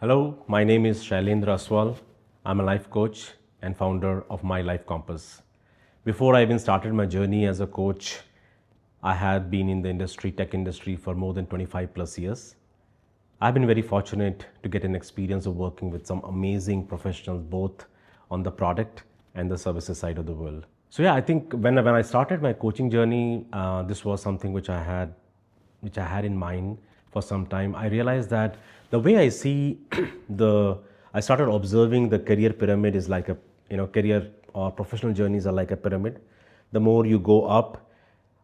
Hello, my name is Shailendra Aswal. I'm a life coach and founder of My Life Kompass. Before I even started my journey as a coach, I had been in the tech industry for more than 25 plus years. I've been very fortunate to get an experience of working with some amazing professionals both on the product and the services side of the world. So yeah, I think when I started my coaching journey, this was something which I had in mind for some time. I realized that the way I see I started observing the career pyramid is like career or professional journeys are like a pyramid. The more you go up,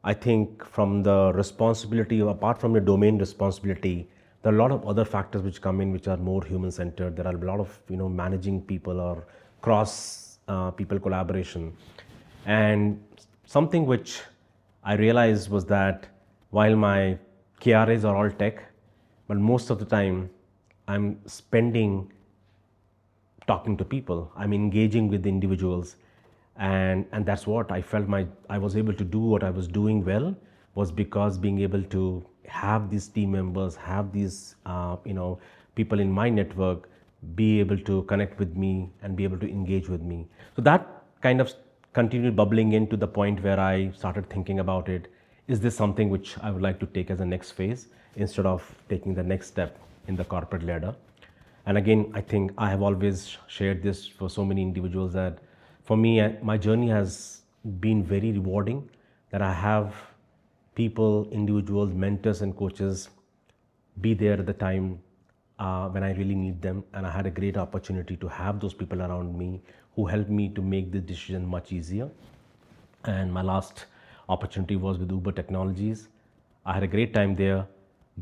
I think from the responsibility, apart from the domain responsibility, there are a lot of other factors which come in which are more human centered. There are a lot of managing people or cross people collaboration, and something which I realized was that while my KRAs are all tech, but most of the time I'm spending talking to people. I'm engaging with individuals, and that's what I felt I was able to do what I was doing well was because being able to have these team members, have these people in my network be able to connect with me and be able to engage with me. So that kind of continued bubbling into the point where I started thinking about it. Is this something which I would like to take as a next phase instead of taking the next step in the corporate ladder? And again, I think I have always shared this for so many individuals that for me, my journey has been very rewarding, that I have people, individuals, mentors, and coaches be there at the time when I really need them. And I had a great opportunity to have those people around me who helped me to make the decision much easier. And my last opportunity was with Uber Technologies. I had a great time there,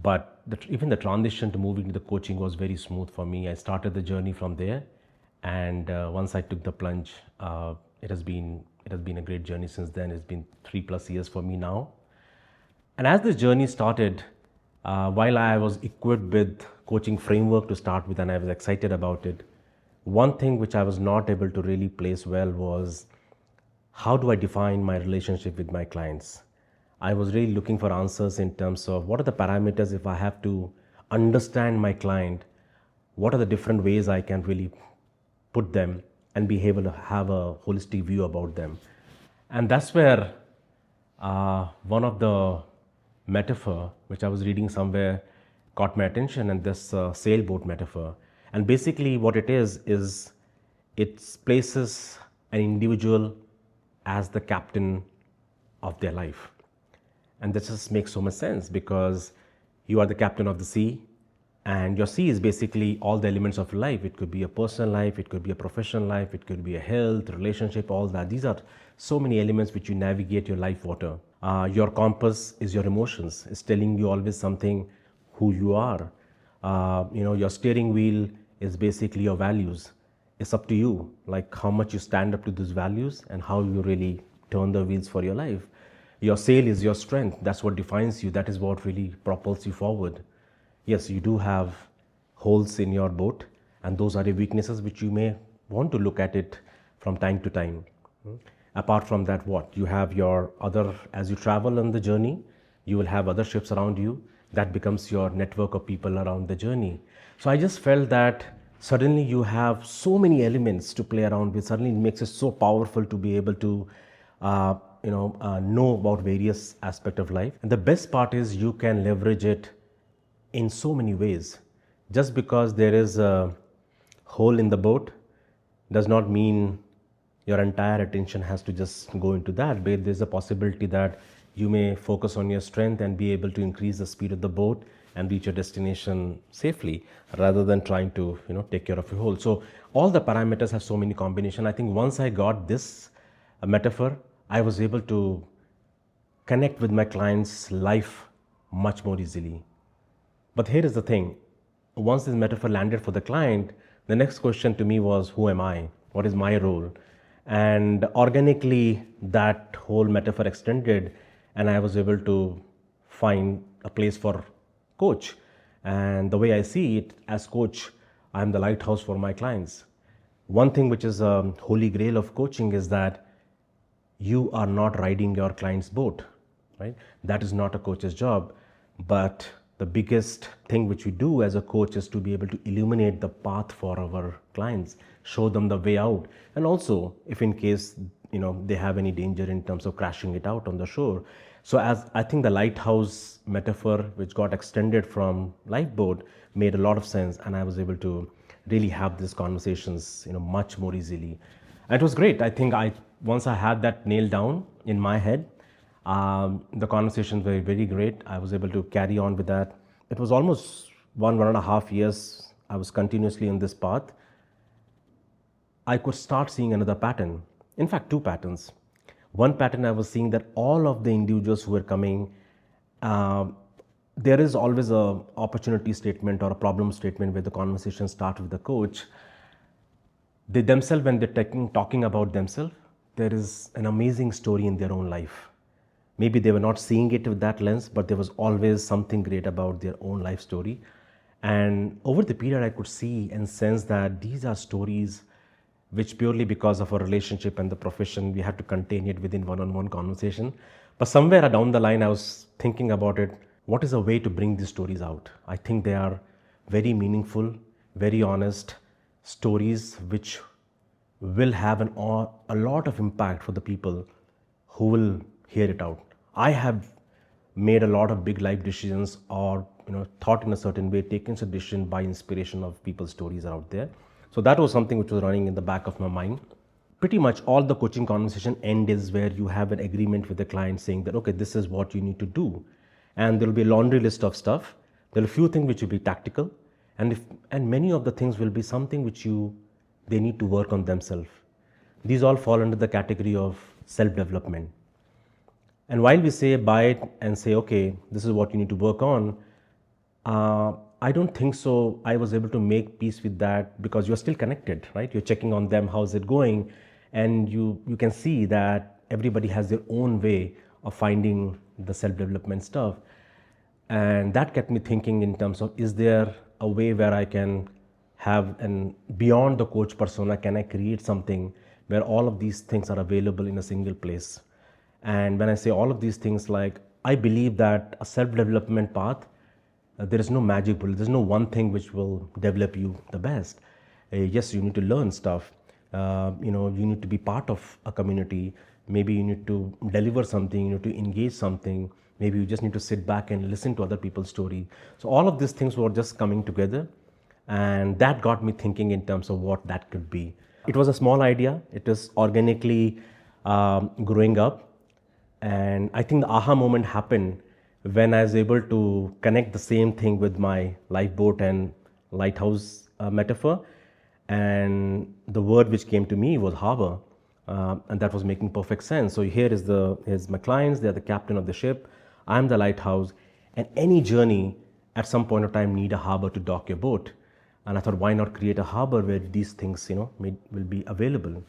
but even the transition to moving to the coaching was very smooth for me. I started the journey from there, and once I took the plunge, it has been a great journey since then. It's been 3+ years for me now. And as this journey started, while I was equipped with coaching framework to start with and I was excited about it, one thing which I was not able to really place well was how do I define my relationship with my clients? I was really looking for answers in terms of what are the parameters if I have to understand my client, what are the different ways I can really put them and be able to have a holistic view about them. And that's where one of the metaphor which I was reading somewhere caught my attention, and this sailboat metaphor. And basically what it is it places an individual as the captain of their life. And that just makes so much sense because you are the captain of the sea, and your sea is basically all the elements of life. It could be a personal life, it could be a professional life, it could be a health, relationship, all that. These are so many elements which you navigate your life water. Your compass is your emotions. It's telling you always something who you are. Your steering wheel is basically your values. It's up to you, like how much you stand up to those values and how you really turn the wheels for your life. Your sail is your strength. That's what defines you. That is what really propels you forward. Yes, you do have holes in your boat, and those are the weaknesses which you may want to look at it from time to time. Apart from that, what? You have your other, as you travel on the journey, you will have other ships around you. That becomes your network of people around the journey. So I just felt that suddenly you have so many elements to play around with. Suddenly it makes it so powerful to be able to know about various aspects of life. And the best part is you can leverage it in so many ways. Just because there is a hole in the boat does not mean your entire attention has to just go into that. But there's a possibility that you may focus on your strength and be able to increase the speed of the boat and reach your destination safely rather than trying to take care of your hole. So all the parameters have so many combinations. I think once I got this metaphor, I was able to connect with my client's life much more easily. But here is the thing. Once this metaphor landed for the client, the next question to me was, who am I? What is my role? And organically, that whole metaphor extended, and I was able to find a place for coach. And the way I see it as coach, I'm the lighthouse for my clients. One thing which is a holy grail of coaching is that you are not riding your client's boat, right? That is not a coach's job. But the biggest thing which we do as a coach is to be able to illuminate the path for our clients, show them the way out, and also if in case they have any danger in terms of crashing it out on the shore. So as I think the lighthouse metaphor, which got extended from lifeboat, made a lot of sense, and I was able to really have these conversations much more easily. It was great. I think once I had that nailed down in my head, the conversations were very great. I was able to carry on with that. It was almost 1.5 years I was continuously in this path. I could start seeing another pattern. In fact, two patterns. One pattern, I was seeing that all of the individuals who were coming, there is always a opportunity statement or a problem statement where the conversation starts with the coach. They themselves, when they're talking about themselves, there is an amazing story in their own life. Maybe they were not seeing it with that lens, but there was always something great about their own life story. And over the period, I could see and sense that these are stories which, purely because of our relationship and the profession, we had to contain it within one-on-one conversation. But somewhere down the line, I was thinking about it. What is a way to bring these stories out? I think they are very meaningful, very honest stories which will have a lot of impact for the people who will hear it out. I have made a lot of big life decisions, or thought in a certain way, taken a decision by inspiration of people's stories out there. So that was something which was running in the back of my mind. Pretty much all the coaching conversation end is where you have an agreement with the client saying that, okay, this is what you need to do. And there'll be a laundry list of stuff. There are a few things which will be tactical, and many of the things will be something which they need to work on themselves. These all fall under the category of self-development. And while we say buy it and say, okay, this is what you need to work on, I don't think so I was able to make peace with that, because you're still connected, right? You're checking on them, how's it going? And you can see that everybody has their own way of finding the self-development stuff. And that kept me thinking in terms of, is there a way where I can have, and beyond the coach persona, can I create something where all of these things are available in a single place? And when I say all of these things, like, I believe that a self-development path, there is no magic bullet. There's no one thing which will develop you the best. Yes, you need to learn stuff. You need to be part of a community. Maybe you need to deliver something, you need to engage something. Maybe you just need to sit back and listen to other people's story. So all of these things were just coming together, and that got me thinking in terms of what that could be. It was a small idea. It is organically growing up. And I think the aha moment happened when I was able to connect the same thing with my lifeboat and lighthouse metaphor. And the word which came to me was harbor. And that was making perfect sense. So here's my clients, they're the captain of the ship, I'm the lighthouse, and any journey at some point of time need a harbor to dock your boat. And I thought, why not create a harbor where these things will be available.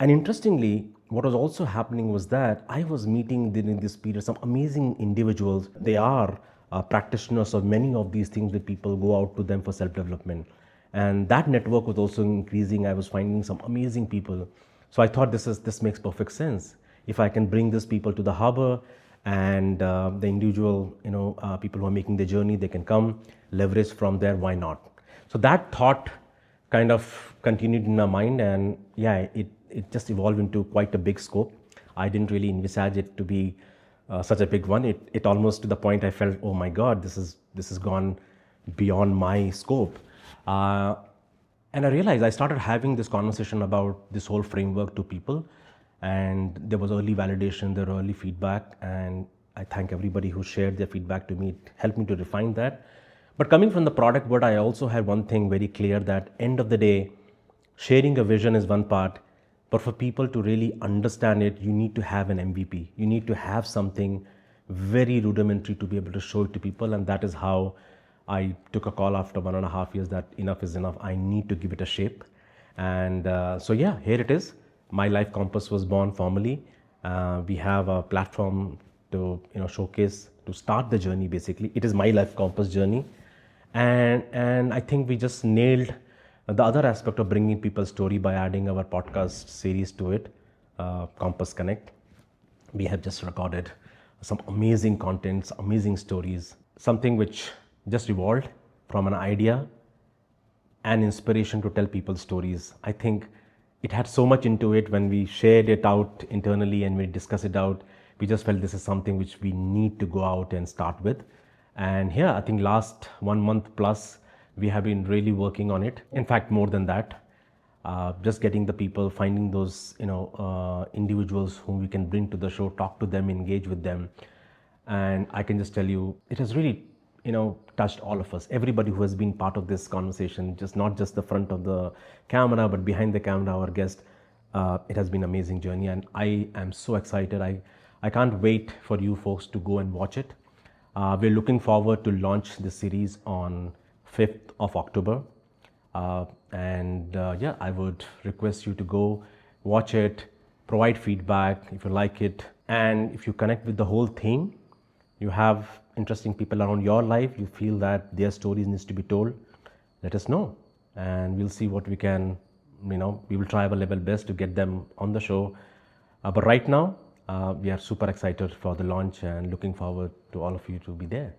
And interestingly, what was also happening was that I was meeting during this period some amazing individuals. They are practitioners of many of these things that people go out to them for self-development. And that network was also increasing. I was finding some amazing people. So I thought this makes perfect sense. If I can bring these people to the harbor, and the individual people who are making the journey, they can come, leverage from there, why not? So that thought kind of continued in my mind, and yeah, it just evolved into quite a big scope. I didn't really envisage it to be such a big one. It almost, to the point I felt, oh my God, this has gone beyond my scope. And I realized I started having this conversation about this whole framework to people, and there was early validation, there were early feedback, and I thank everybody who shared their feedback to me. It helped me to refine that. But coming from the product world, I also had one thing very clear, that end of the day, sharing a vision is one part, but for people to really understand it, you need to have an MVP. You need to have something very rudimentary to be able to show it to people, and that is how I took a call after 1.5 years that enough is enough. I need to give it a shape. And so yeah, here it is. My Life Kompass was born formally. We have a platform to showcase, to start the journey. Basically, it is My Life Kompass journey, and I think we just nailed the other aspect of bringing people's story by adding our podcast series to it, Compass Connect. We have just recorded some amazing contents, amazing stories. something which just evolved from an idea and inspiration to tell people stories. I think it had so much into it. When we shared it out internally and we discussed it out, we just felt this is something which we need to go out and start with. And here, I think last 1 month plus, we have been really working on it. In fact, more than that, just getting the people, finding those individuals whom we can bring to the show, talk to them, engage with them. And I can just tell you, it has really touched all of us, everybody who has been part of this conversation, just not just the front of the camera but behind the camera, our guest. It has been an amazing journey, and I am so excited. I can't wait for you folks to go and watch it. We're looking forward to launch the series on 5th of October. Yeah, I would request you to go watch it, provide feedback if you like it, and if you connect with the whole theme, you have interesting people around your life, you feel that their stories needs to be told, let us know, and we'll see what we can, we will try our level best to get them on the show. But right now, we are super excited for the launch and looking forward to all of you to be there.